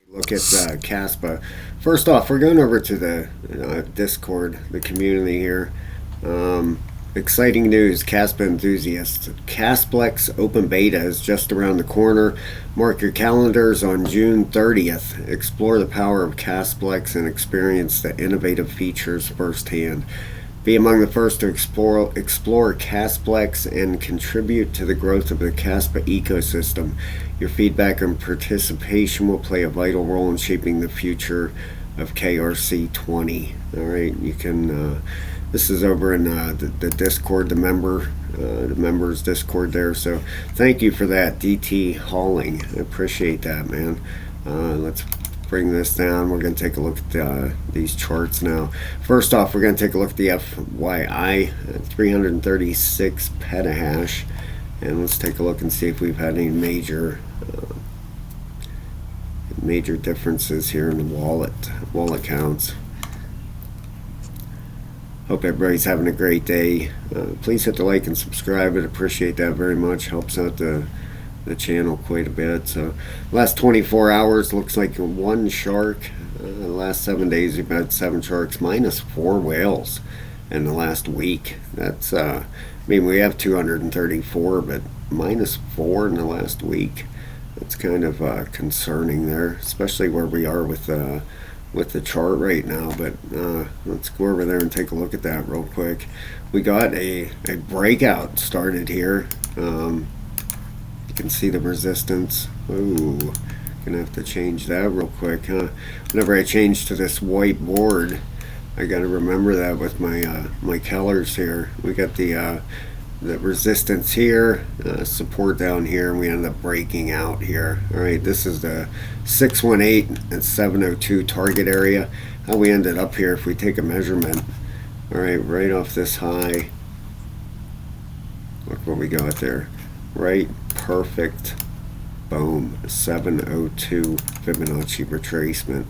Look at Kaspa. First off, we're going over to the Discord, the community here. Exciting news, Kaspa enthusiasts. Casplex open beta is just around the corner. Mark your calendars on June 30th. Explore the power of Casplex and experience the innovative features firsthand. Be among the first to explore Casplex and contribute to the growth of the Kaspa ecosystem. Your feedback and participation will play a vital role in shaping the future of KRC20. All right, you can. This is over in the Discord, the members Discord there. So thank you for that, DT Hauling. I appreciate that, man. Let's bring this down. We're going to take a look at these charts now. First off, we're going to take a look at the FYI, 336 petahash, and let's take a look and see if we've had any major differences here in the wallet counts. Hope everybody's having a great day. Please hit the like and subscribe. I'd appreciate that very much. Helps out the channel quite a bit. So last 24 hours looks like one shark. The last 7 days we've had 7 sharks minus 4 whales in the last week. That's I mean, we have 234, but minus 4 in the last week. That's kind of concerning there, especially where we are with the chart right now. But let's go over there and take a look at that real quick. We got a breakout started here. You can see the resistance. Ooh, gonna have to change that real quick, huh? Whenever I change to this white board, I gotta remember that with my my colors here. We got the resistance here, support down here, and we ended up breaking out here. All right, this is the 618 and 702 target area. How we ended up here, if we take a measurement, all right, right off this high, look what we got there. Right, perfect, boom, 702 Fibonacci retracement.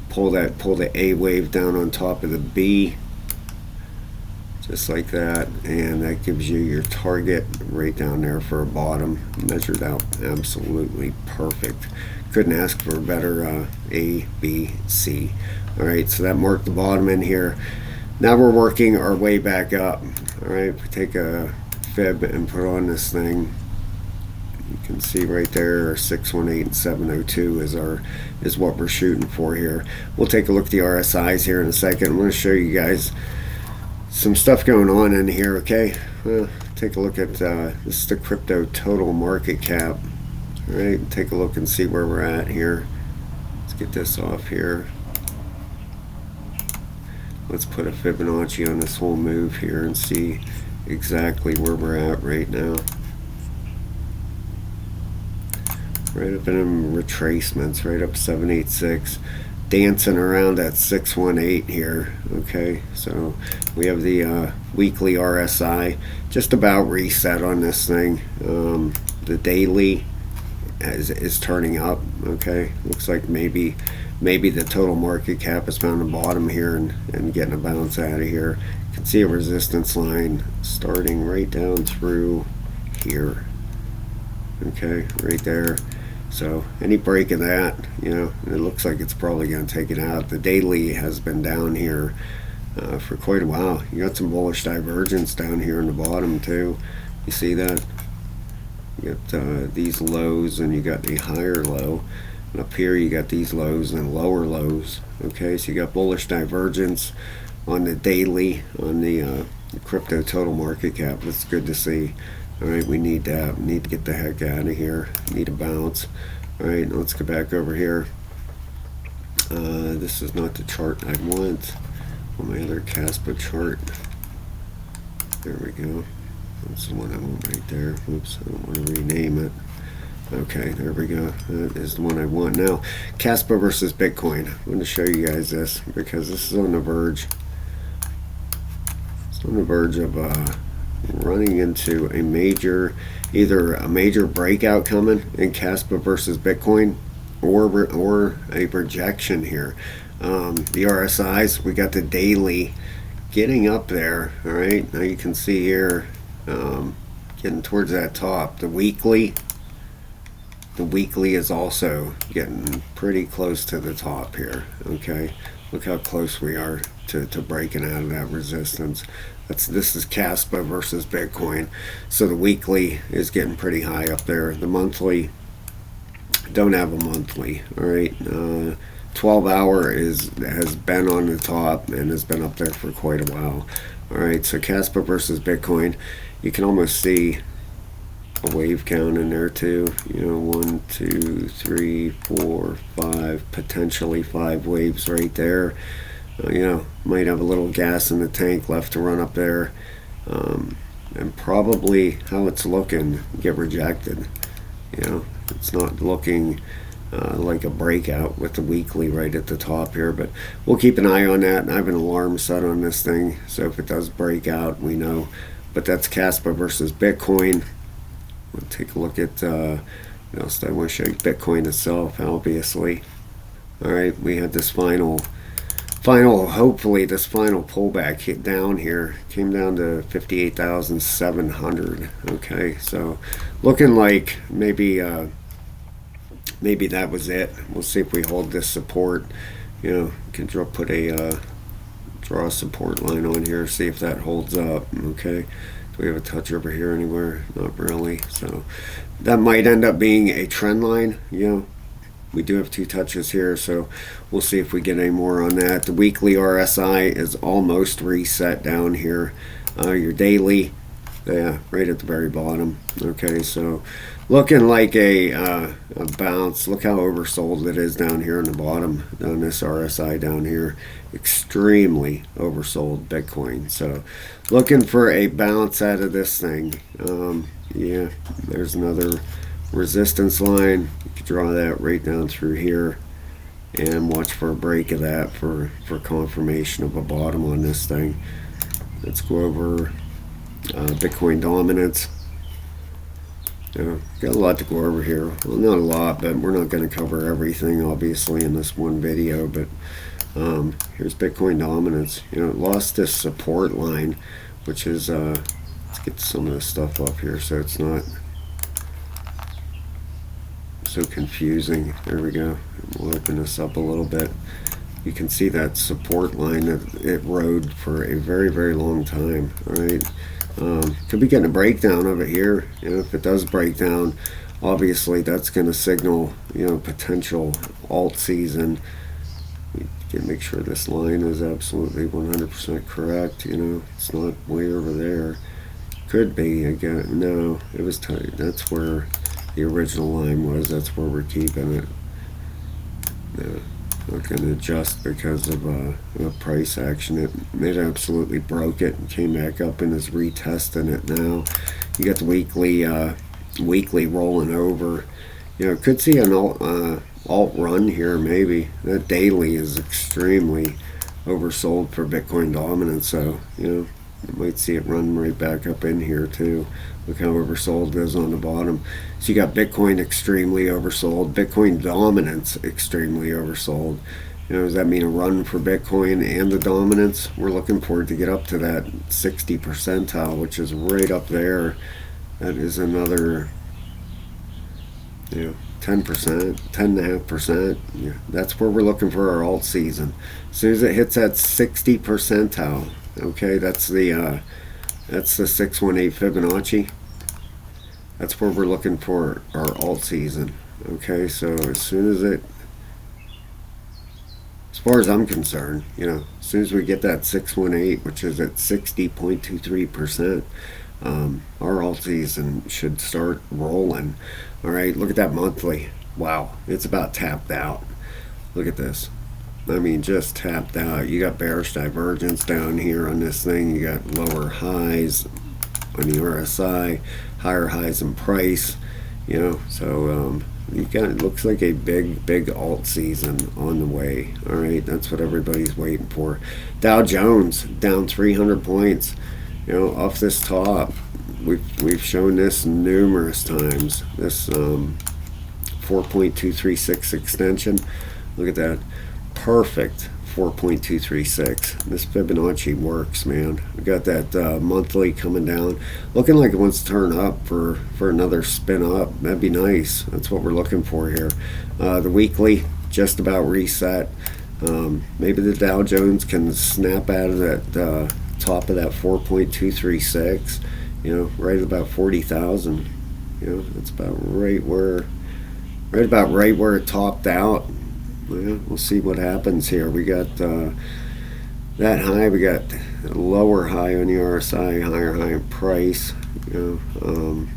Pull the A wave down on top of the B, just like that, and that gives you your target right down there for a bottom. Measured out absolutely perfect. Couldn't ask for a better A, B, C. All right, so that marked the bottom in here. Now we're working our way back up. All right, if we take a fib and put on this thing, you can see right there 618 and 702 is what we're shooting for here. We'll take a look at the RSIs here in a second. I'm going to show you guys some stuff going on in here. Okay, take a look at this is the crypto total market cap. All right, take a look and see where we're at here. Let's get this off here. Let's put a Fibonacci on this whole move here and see exactly where we're at right now. Right up in retracements, right up 786, dancing around at 618 here. Okay, so we have the weekly RSI just about reset on this thing. The daily is turning up. Okay, looks like maybe the total market cap has found a bottom here and getting a bounce out of here. You can see a resistance line starting right down through here. Okay, right there. So any break of that, you know, it looks like it's probably going to take it out. The daily has been down here for quite a while. You got some bullish divergence down here in the bottom too. You see that? You got these lows, and you got the higher low. And up here you got these lows and lower lows. Okay, so you got bullish divergence on the daily, on the crypto total market cap. That's good to see. All right, we need to get the heck out of here. Need a bounce. All right, let's go back over here. This is not the chart I want. On my other Kaspa chart. There we go. That's the one I want right there. Oops, I don't want to rename it. Okay, there we go. That is the one I want. Now, Kaspa versus Bitcoin. I'm going to show you guys this because this is on the verge. It's on the verge of running into a major, either a major breakout coming in Kaspa versus Bitcoin, or a projection here. The RSIs, we got the daily getting up there. All right, now you can see here getting towards that top. The weekly The weekly is also getting pretty close to the top here. Okay, look how close we are to breaking out of that resistance. This is Kaspa versus Bitcoin. So the weekly is getting pretty high up there. The monthly, don't have a monthly. All right, 12-hour has been on the top and has been up there for quite a while. All right, so Kaspa versus Bitcoin, you can almost see a wave count in there too. 1, 2, 3, 4, 5, potentially 5 waves right there. Might have a little gas in the tank left to run up there, and probably how it's looking, get rejected. It's not looking like a breakout with the weekly right at the top here, but we'll keep an eye on that. I have an alarm set on this thing, so if it does break out, we know. But that's Kaspa versus Bitcoin. We'll take a look at I want to show you Bitcoin itself, obviously. All right, we had this hopefully this final pullback hit down here, came down to 58,700. Okay, so looking like maybe that was it. We'll see if we hold this support. Can draw a support line on here, see if that holds up. Okay, do we have a touch over here anywhere? Not really. So that might end up being a trend line. We do have 2 touches here, so we'll see if we get any more on that. The weekly RSI is almost reset down here. Your daily, right at the very bottom. Okay, so looking like a bounce. Look how oversold it is down here on the bottom, on this RSI down here. Extremely oversold Bitcoin. So looking for a bounce out of this thing. Yeah, there's another resistance line. You can draw that right down through here and watch for a break of that for confirmation of a bottom on this thing. Let's go over Bitcoin dominance. Got a lot to go over here. Well, not a lot, but we're not going to cover everything obviously in this one video. But here's Bitcoin dominance. It lost this support line, which is let's get some of this stuff up here so it's not so confusing. There we go. We'll open this up a little bit. You can see that support line that it rode for a very, very long time. All right, could be getting a breakdown of it here. If it does break down, obviously that's going to signal potential alt season. We can make sure this line is absolutely 100% correct. It's not way over there. Could be again. No, it was tight. That's where the original line was. That's where we're keeping it. Not going to adjust because of a price action. It absolutely broke it and came back up and is retesting it now. You got the weekly rolling over. Could see an alt run here maybe. That daily is extremely oversold for Bitcoin dominance, so you might see it run right back up in here too. Look how oversold it is on the bottom. So you got Bitcoin extremely oversold, Bitcoin dominance extremely oversold. Does that mean a run for Bitcoin and the dominance? We're looking for it to get up to that 60 percentile, which is right up there. That is another 10%, 10.5%. Yeah, that's where we're looking for our alt season. As soon as it hits that 60 percentile, okay, that's the 618 Fibonacci. That's where we're looking for our alt season. Okay, so as soon as far as I'm concerned, as soon as we get that 618, which is at 60.23%, our alt season should start rolling. All right, look at that monthly. Wow, it's about tapped out. Look at this. I mean, just tapped out. You got bearish divergence down here on this thing. You got lower highs on the RSI, higher highs in price. So you got, it looks like a big alt season on the way. All right, that's what everybody's waiting for. Dow Jones down 300 points. Off this top. We've shown this numerous times. This 4.236 extension. Look at that. Perfect 4.236. This Fibonacci works, man. We got that monthly coming down, looking like it wants to turn up for another spin up. That'd be nice. That's what we're looking for here. The weekly just about reset. Maybe the Dow Jones can snap out of that top of that 4.236. You know, right at about 40,000. You know, that's about right where it topped out. Well, we'll see what happens here. We got that high. We got a lower high on the RSI, higher high in price. You know,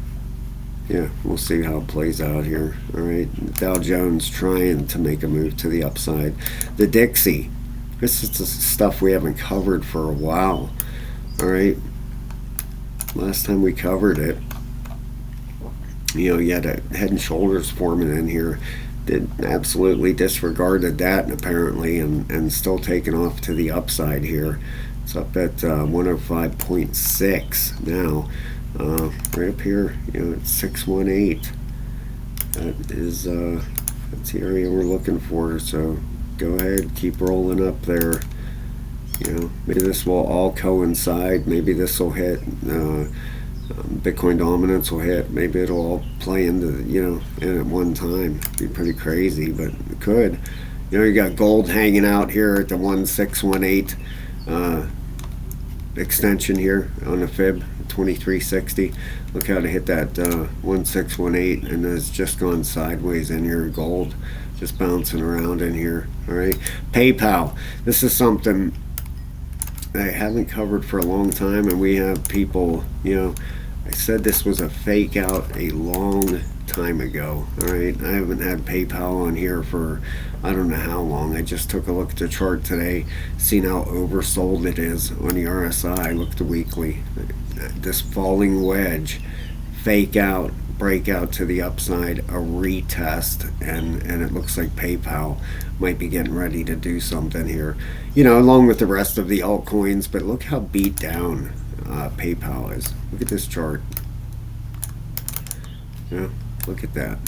yeah, we'll see how it plays out here. All right, Dow Jones trying to make a move to the upside. The Dixie, this is the stuff we haven't covered for a while. All right, last time we covered it, you know, you had a Head and Shoulders forming in here. Did absolutely disregarded that apparently, and still taking off to the upside here. It's up at 105.6 now. Right up here, you know, it's 618. That is that's the area we're looking for. So go ahead, keep rolling up there. You know, maybe this will all coincide. Maybe this will hit. Bitcoin dominance will hit. Maybe it'll all play into, you know, in at one time. It'd be pretty crazy, but it could. You know, you got gold hanging out here at the 1618 extension here on the fib 2360. Look how to hit that 1618, and it's just gone sideways in here. Gold just bouncing around in here. All right, PayPal. This is something I haven't covered for a long time, and we have people, you know, I said this was a fake out a long time ago. All right, I haven't had PayPal on here for I don't know how long. I just took a look at the chart today, seen how oversold it is on the RSI. Look at the weekly. This falling wedge, fake out, breakout to the upside, a retest, and it looks like PayPal might be getting ready to do something here, you know, along with the rest of the altcoins. But look how beat down PayPal is. Look at this chart. Yeah, look at that.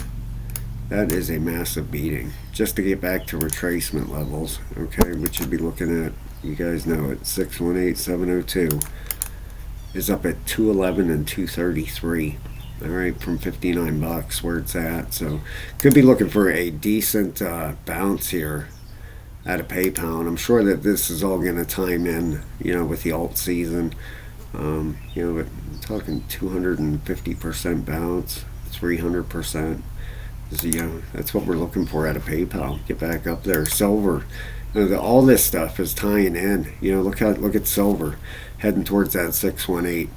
That is a massive beating just to get back to retracement levels. Okay, which you'd be looking at, you guys know it, 618702 is up at 211 and 233. All right, from 59 bucks where it's at. So could be looking for a decent bounce here out of PayPal, and I'm sure that this is all going to time in, you know, with the alt season. You know, but I'm talking 250% bounce, 300%. So, you know, that's what we're looking for out of PayPal. Get back up there. Silver, you know, all this stuff is tying in. You know, look at silver heading towards that 618.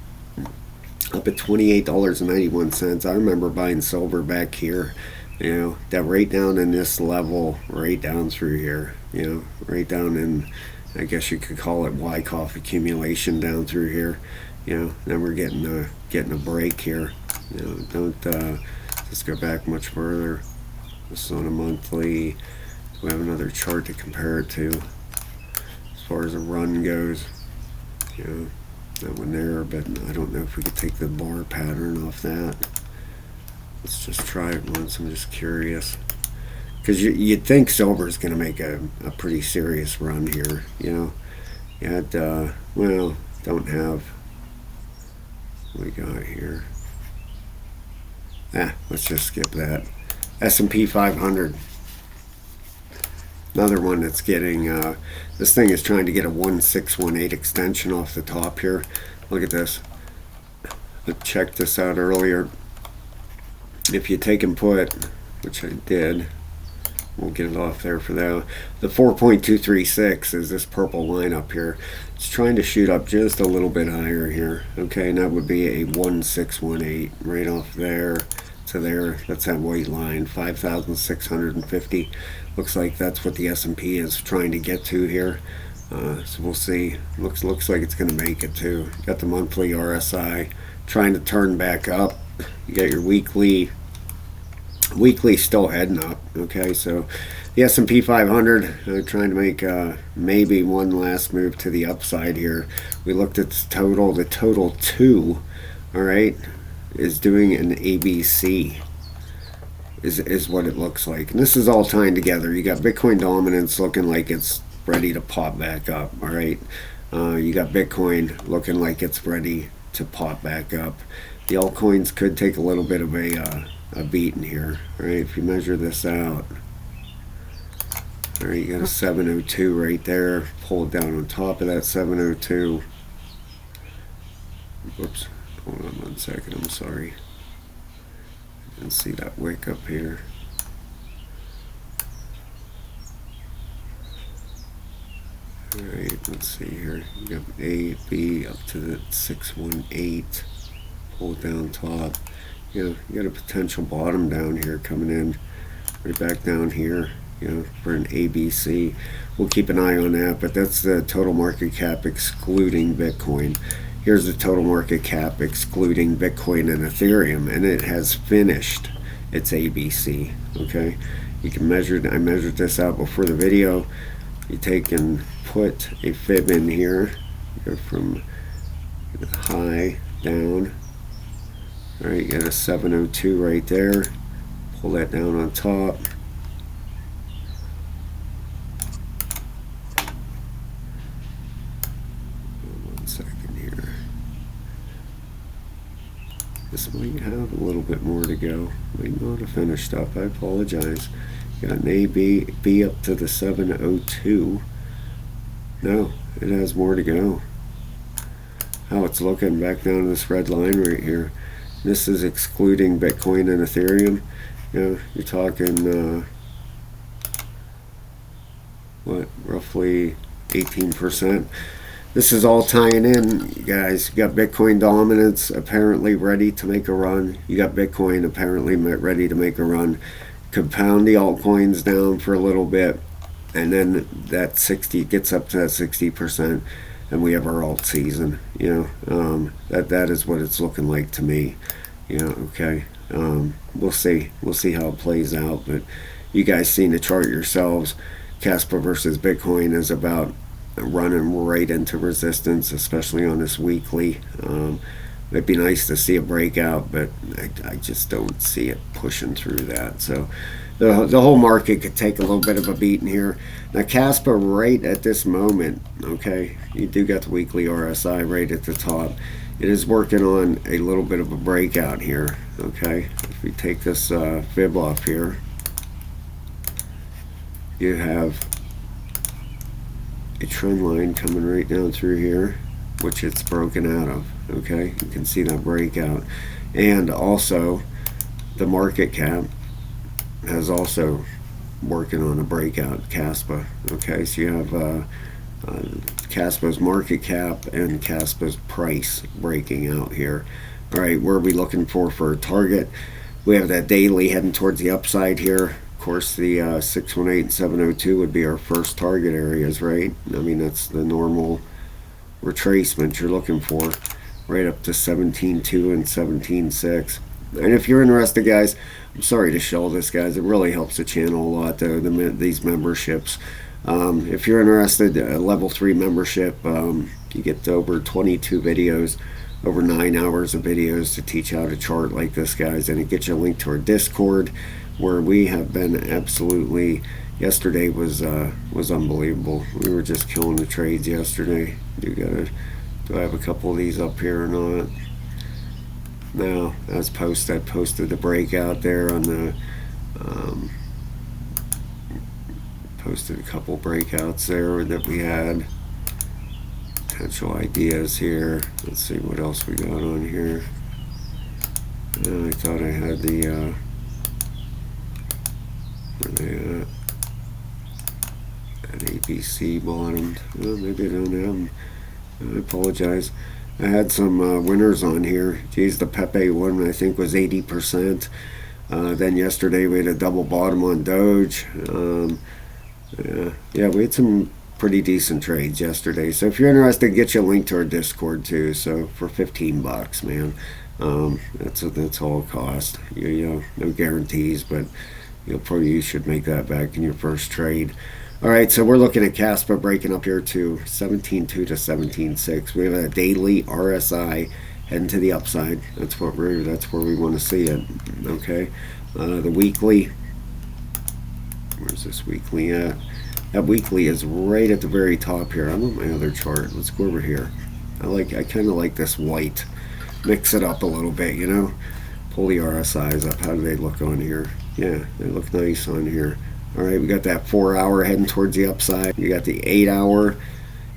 Up at $28.91. I remember buying silver back here, you know, that right down in this level, right down through here, you know, right down in, I guess you could call it Wyckoff accumulation down through here, you know. Then we're getting a break here, you know. Don't let's go back much further. This is on a monthly. We have another chart to compare it to as far as a run goes, you know. That one there, but I don't know if we could take the bar pattern off that. Let's just try it once. I'm just curious, because you'd think silver is going to make a pretty serious run here, you know. Yet, well, don't have what we got here. Let's just skip that. S&P 500. Another one that's getting, this thing is trying to get a 1618 extension off the top here. Look at this. I checked this out earlier. If you take and put, which I did, we'll get it off there for that. The 4.236 is this purple line up here. It's trying to shoot up just a little bit higher here. Okay, and that would be a 1618 right off there to there. That's that white line, 5,650. Looks like that's what the S&P is trying to get to here. So we'll see. Looks like it's going to make it too. Got the monthly RSI trying to turn back up. You got your weekly still heading up. Okay, so the S&P 500 trying to make maybe one last move to the upside here. We looked at the total 2, all right, is doing an ABC is what it looks like. And this is all tying together. You got Bitcoin dominance looking like it's ready to pop back up. All right, you got Bitcoin looking like it's ready to pop back up. The altcoins could take a little bit of a beating here. All right, if you measure this out, all right, you got a 702 right there. Pull it down on top of that 702. Whoops, hold on 1 second. I'm sorry. You can see that wick up here. Alright, let's see here. You got A, B up to the 618. Pull it down top. You got a potential bottom down here coming in. Right back down here, for an ABC. We'll keep an eye on that, but that's the total market cap excluding Bitcoin. Here's the total market cap excluding Bitcoin and Ethereum, and it has finished its ABC. Okay, you can measure. I measured this out before the video. You take and put a fib in here, go from high down. All right, you got a 702 right there. Pull that down on top. This might have a little bit more to go. Might not have finished up. I apologize. Got an A, B up to the 702. No, it has more to go. How it's looking back down to this red line right here. This is excluding Bitcoin and Ethereum. You're talking what, roughly 18%. This is all tying in, you guys. You got Bitcoin dominance apparently ready to make a run. You got Bitcoin apparently ready to make a run. Compound the altcoins down for a little bit, and then that 60 gets up to that 60%, and we have our alt season. That is what it's looking like to me. Okay. We'll see how it plays out, but you guys seen the chart yourselves. Kaspa versus Bitcoin is about running right into resistance, especially on this weekly. It'd be nice to see a breakout, but I just don't see it pushing through that. So the whole market could take a little bit of a beating here. Now Kaspa right at this moment, okay, you do got the weekly RSI right at the top. It is working on a little bit of a breakout here. Okay, if we take this fib off here, you have a trend line coming right down through here, which it's broken out of. Okay, you can see that breakout, and also the market cap has also working on a breakout. Kaspa. Okay, so you have Kaspa's market cap and Kaspa's price breaking out here. All right, where are we looking for a target? We have that daily heading towards the upside here. Of course, the 618 and 702 would be our first target areas, right? I mean, that's the normal retracement you're looking for, right up to 17.2 and 17.6. And if you're interested, guys, I'm sorry to show this, guys. It really helps the channel a lot, these memberships. If you're interested, level 3 membership, you get over 22 videos, over 9 hours of videos to teach how to chart like this, guys. And it gets you a link to our Discord, where we have been absolutely, yesterday was unbelievable. We were just killing the trades yesterday. Do I have a couple of these up here or not? No, I posted the breakout there on the posted a couple breakouts there that we had. Potential ideas here. Let's see what else we got on here. I thought I had the where they at ABC bottomed. Well, maybe I don't have them. I apologize. I had some winners on here. Geez, the Pepe one I think was 80%. Then yesterday we had a double bottom on Doge. Yeah, we had some pretty decent trades yesterday. So if you're interested, get you a link to our Discord too. So for $15, man, that's all it cost. No guarantees, but you should make that back in your first trade. All right, so we're looking at Kaspa breaking up here to 17.2 to 17.6. We have a daily RSI heading to the upside. That's where we want to see it. Okay, the weekly. Where's this weekly at? That weekly is right at the very top here. I'm on my other chart. Let's go over here. I kind of like this white. Mix it up a little bit, you know. Pull the RSIs up. How do they look on here? Yeah, they look nice on here. All right, we got that 4 hour heading towards the upside. You got the 8 hour.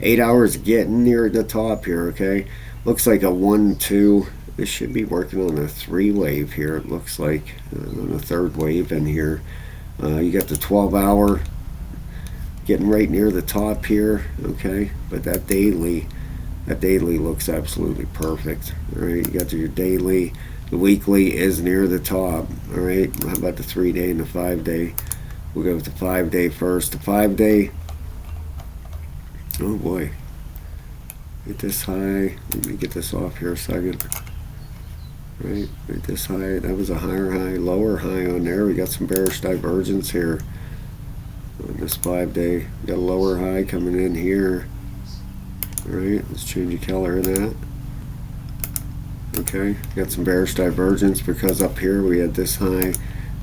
8 hours getting near the top here, okay? Looks like a 1-2. This should be working on a 3 wave here, it looks like. On a 3rd wave in here. You got the 12 hour getting right near the top here, okay? But that daily looks absolutely perfect. All right, you got your daily. The weekly is near the top. All right, how about the 3-day and the 5-day? We'll go with the 5-day first. The 5-day. Oh boy. Get this high. Let me get this off here a second. Right, get this high. That was a higher high, lower high on there. We got some bearish divergence here on this 5-day. We got a lower high coming in here. All right, let's change the color of that. Okay, got some bearish divergence because up here we had this high.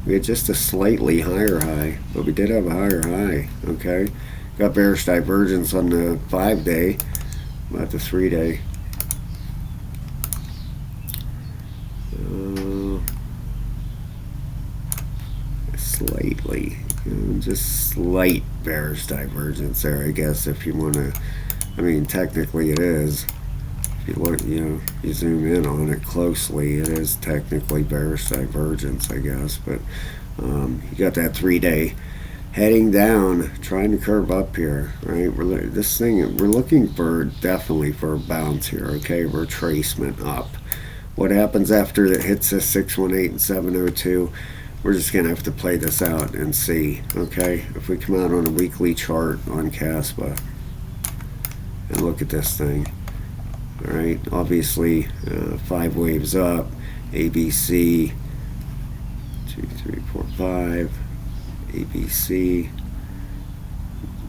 We had just a slightly higher high, but we did have a higher high. Okay, got bearish divergence on the 5-day, not the 3-day. Slightly, just slight bearish divergence there, I guess, if you want to. I mean, technically it is. If you look, you zoom in on it closely, it is technically bearish divergence, I guess. But you got that 3-day heading down, trying to curve up here, right? We're looking for definitely for a bounce here, okay? Retracement up. What happens after it hits this 618 and 702? We're just gonna have to play this out and see, okay? If we come out on a weekly chart on Kaspa and look at this thing, all right? Obviously, 5 waves up, ABC, 2, 3, 4, 5, ABC,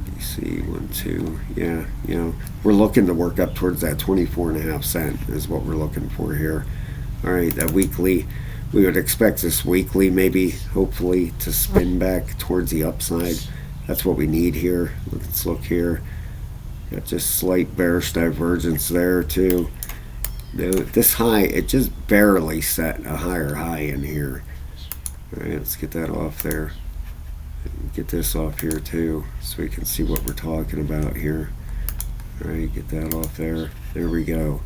ABC, 1, 2, yeah, we're looking to work up towards that 24.5 cent is what we're looking for here. All right, that weekly. We would expect this weekly, maybe, hopefully, to spin back towards the upside. That's what we need here. Let's look here. Got just slight bearish divergence there, too. This high, it just barely set a higher high in here. All right, let's get that off there. Get this off here, too, so we can see what we're talking about here. All right, get that off there. There we go.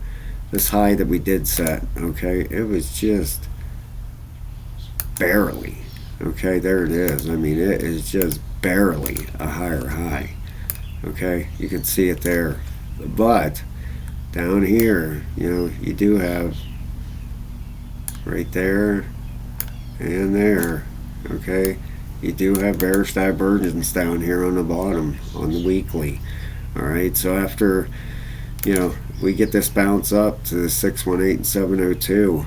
This high that we did set, okay, it was just barely, okay, there it is. I mean, it is just barely a higher high, okay, you can see it there. But down here, you do have right there and there, okay, you do have bearish divergence down here on the bottom on the weekly. All right, so after we get this bounce up to the 618 and 702,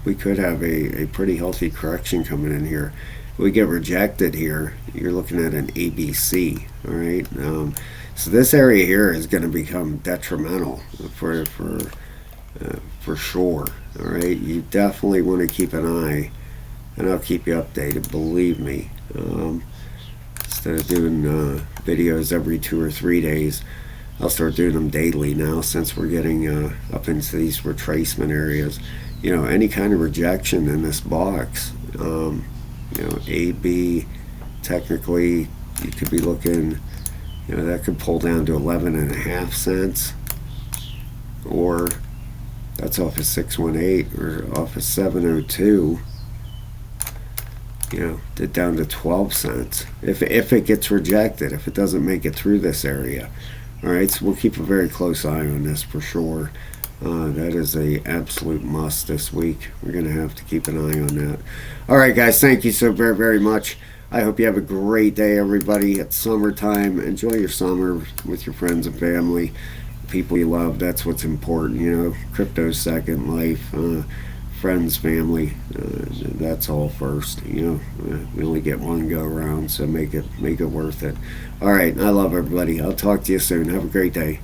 we could have a pretty healthy correction coming in here. If we get rejected here, you're looking at an ABC. All right, so this area here is going to become detrimental for sure. All right, you definitely want to keep an eye, and I'll keep you updated, believe me. Instead of doing videos every 2 or 3 days, I'll start doing them daily now, since we're getting up into these retracement areas. Any kind of rejection in this box, A, B, technically you could be looking, that could pull down to 11.5 cents, or that's off of 618 or off of 702, down to 12 cents if it gets rejected, if it doesn't make it through this area. All right, so we'll keep a very close eye on this for sure. That is a absolute must this week. We're going to have to keep an eye on that. All right, guys, thank you so very, very much. I hope you have a great day, everybody. It's summertime. Enjoy your summer with your friends and family, people you love. That's what's important, Crypto's second, life, friends, family. That's all first, We only get one go around, so make it worth it. All right, I love everybody. I'll talk to you soon. Have a great day.